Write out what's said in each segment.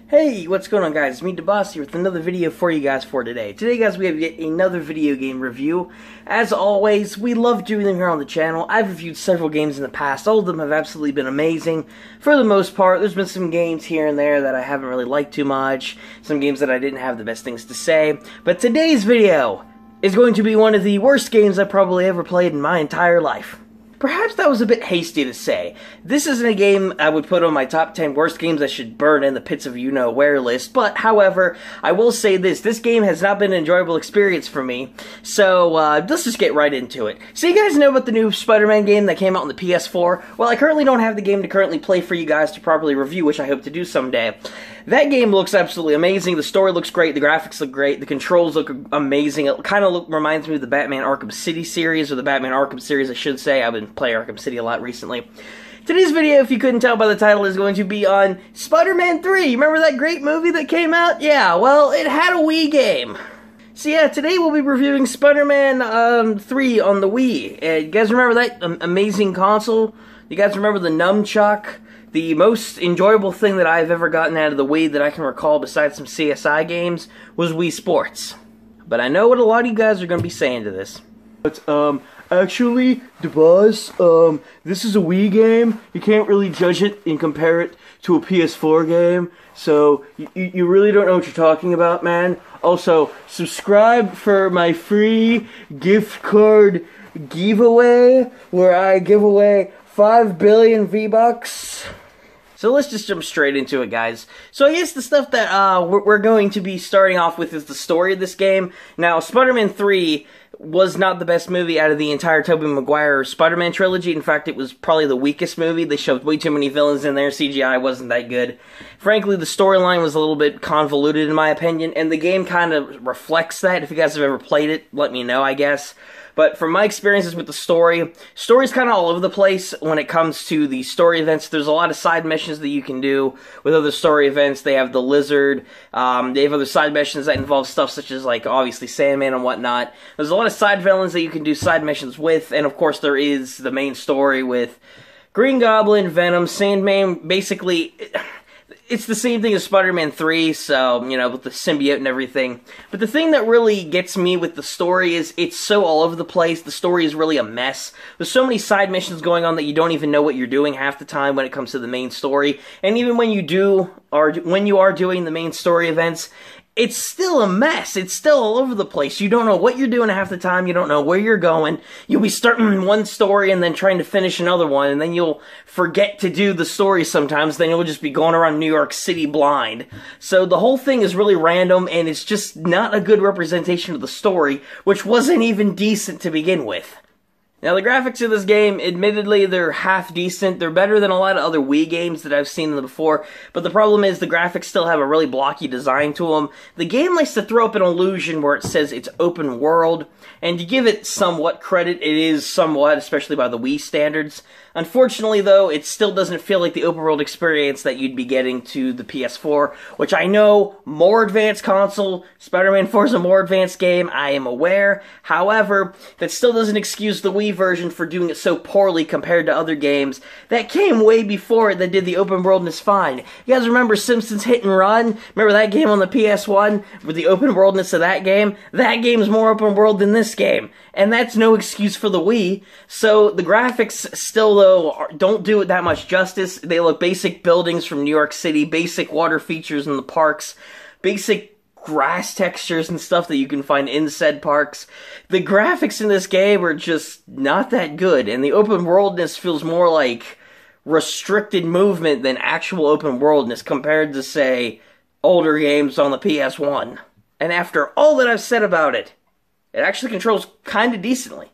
Hey, what's going on, guys? It's me, DeBoss, here with another video for you guys for today. Today, guys, we have yet another video game review. As always, we love doing them here on the channel. I've reviewed several games in the past. All of them have absolutely been amazing. For the most part, there's been some games here and there that I haven't really liked too much. Some games that I didn't have the best things to say. But today's video is going to be one of the worst games I've probably ever played in my entire life. Perhaps that was a bit hasty to say. This isn't a game I would put on my top 10 worst games I should burn in the pits of you-know-where list, but, however, I will say this game has not been an enjoyable experience for me, so, let's just get right into it. So you guys know about the new Spider-Man game that came out on the PS4? Well, I currently don't have the game to currently play for you guys to properly review, which I hope to do someday. That game looks absolutely amazing, the story looks great, the graphics look great, the controls look amazing. It kind of reminds me of the Batman Arkham City series, or the Batman Arkham series, I should say. I've been playing Arkham City a lot recently. Today's video, if you couldn't tell by the title, is going to be on Spider-Man 3. Remember that great movie that came out? Yeah, well, it had a Wii game. So yeah, today we'll be reviewing Spider-Man 3 on the Wii. You guys remember that amazing console? You guys remember the nunchuck? The most enjoyable thing that I've ever gotten out of the Wii that I can recall besides some CSI games was Wii Sports. But I know what a lot of you guys are going to be saying to this. But, actually, DeBoss, this is a Wii game. You can't really judge it and compare it to a PS4 game. So, you really don't know what you're talking about, man. Also, subscribe for my free gift card giveaway, where I give away 5 billion V-Bucks. So let's just jump straight into it, guys. So I guess the stuff that we're going to be starting off with is the story of this game. Now, Spider-Man 3 was not the best movie out of the entire Tobey Maguire Spider-Man trilogy. In fact, it was probably the weakest movie. They shoved way too many villains in there. CGI wasn't that good. Frankly, the storyline was a little bit convoluted, in my opinion, and the game kind of reflects that. If you guys have ever played it, let me know, I guess. But from my experiences with the story's kind of all over the place when it comes to the story events. There's a lot of side missions that you can do with other story events. They have the Lizard. They have other side missions that involve stuff such as, like, obviously Sandman and whatnot. There's a lot of side villains that you can do side missions with. And, of course, there is the main story with Green Goblin, Venom, Sandman. Basically, it's the same thing as Spider-Man 3, so, you know, with the symbiote and everything. But the thing that really gets me with the story is it's so all over the place. The story is really a mess. There's so many side missions going on that you don't even know what you're doing half the time when it comes to the main story. And even when you are doing the main story events, it's still a mess. It's still all over the place. You don't know what you're doing half the time. You don't know where you're going. You'll be starting one story and then trying to finish another one, and then you'll forget to do the story sometimes. Then you'll just be going around New York City blind. So the whole thing is really random, and it's just not a good representation of the story, which wasn't even decent to begin with. Now, the graphics of this game, admittedly, they're half decent. They're better than a lot of other Wii games that I've seen before, but the problem is the graphics still have a really blocky design to them. The game likes to throw up an illusion where it says it's open world, and to give it somewhat credit, it is somewhat, especially by the Wii standards. Unfortunately, though, it still doesn't feel like the open world experience that you'd be getting to the PS4, which I know, more advanced console, Spider-Man 4 is a more advanced game, I am aware. However, that still doesn't excuse the Wii version for doing it so poorly compared to other games that came way before it that did the open worldness fine. You guys remember Simpsons Hit and Run? Remember that game on the PS1 with the open worldness of that game? That game's more open world than this game. And that's no excuse for the Wii. So the graphics still, though, don't do it that much justice. They look basic buildings from New York City, basic water features in the parks, basic grass textures and stuff that you can find in said parks. The graphics in this game are just not that good, and the open worldness feels more like restricted movement than actual open worldness compared to, say, older games on the PS1. And after all that I've said about it, it actually controls kinda decently.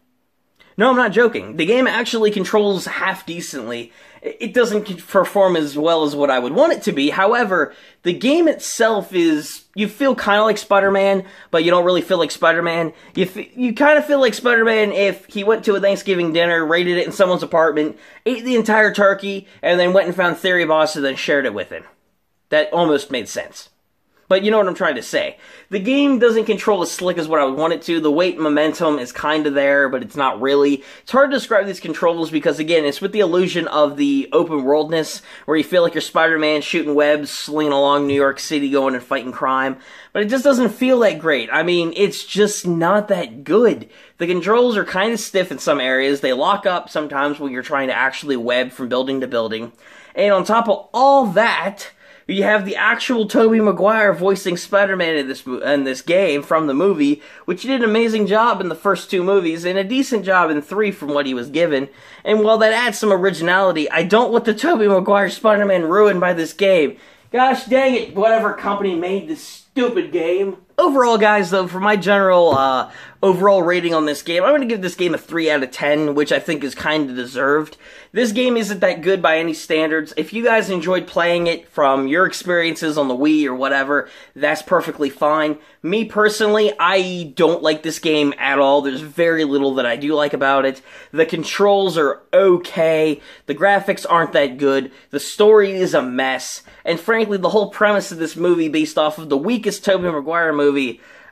No, I'm not joking. The game actually controls half decently. It doesn't perform as well as what I would want it to be. However, the game itself is, you feel kind of like Spider-Man, but you don't really feel like Spider-Man. You kind of feel like Spider-Man if he went to a Thanksgiving dinner, raided it in someone's apartment, ate the entire turkey, and then went and found Theory Boss and then shared it with him. That almost made sense. But you know what I'm trying to say. The game doesn't control as slick as what I would want it to. The weight and momentum is kind of there, but it's not really. It's hard to describe these controls because, again, it's with the illusion of the open worldness, where you feel like you're Spider-Man shooting webs, slinging along New York City, going and fighting crime. But it just doesn't feel that great. I mean, it's just not that good. The controls are kind of stiff in some areas. They lock up sometimes when you're trying to actually web from building to building. And on top of all that, you have the actual Tobey Maguire voicing Spider-Man in this game from the movie, which he did an amazing job in the first 2 movies, and a decent job in 3 from what he was given. And while that adds some originality, I don't want the Tobey Maguire Spider-Man ruined by this game. Gosh dang it, whatever company made this stupid game. Overall, guys, though, for my general overall rating on this game, I'm going to give this game a 3 out of 10, which I think is kind of deserved. This game isn't that good by any standards. If you guys enjoyed playing it from your experiences on the Wii or whatever, that's perfectly fine. Me, personally, I don't like this game at all. There's very little that I do like about it. The controls are okay. The graphics aren't that good. The story is a mess. And frankly, the whole premise of this movie, based off of the weakest Tobey Maguire movie,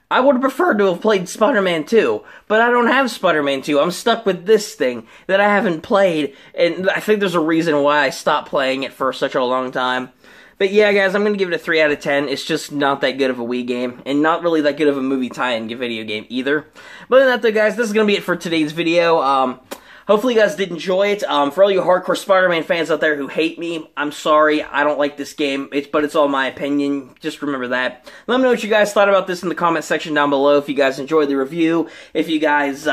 I would have preferred to have played Spider-Man 2, but I don't have Spider-Man 2. I'm stuck with this thing that I haven't played, and I think there's a reason why I stopped playing it for such a long time. But yeah, guys, I'm going to give it a 3 out of 10. It's just not that good of a Wii game, and not really that good of a movie tie-in video game either. But other than that, though, guys, this is going to be it for today's video. Hopefully you guys did enjoy it. For all you hardcore Spider-Man fans out there who hate me, I'm sorry. I don't like this game, but it's all my opinion. Just remember that. Let me know what you guys thought about this in the comment section down below. If you guys enjoyed the review, if you guys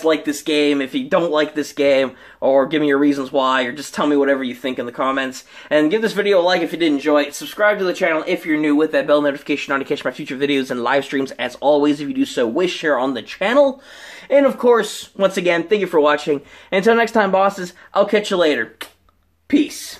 like this game, if you don't like this game, or give me your reasons why, or just tell me whatever you think in the comments. And give this video a like if you did enjoy it. Subscribe to the channel if you're new with that bell notification on to catch my future videos and live streams. As always, if you do so wish, share on the channel. And of course, once again, thank you for watching. Until next time, bosses, I'll catch you later. Peace.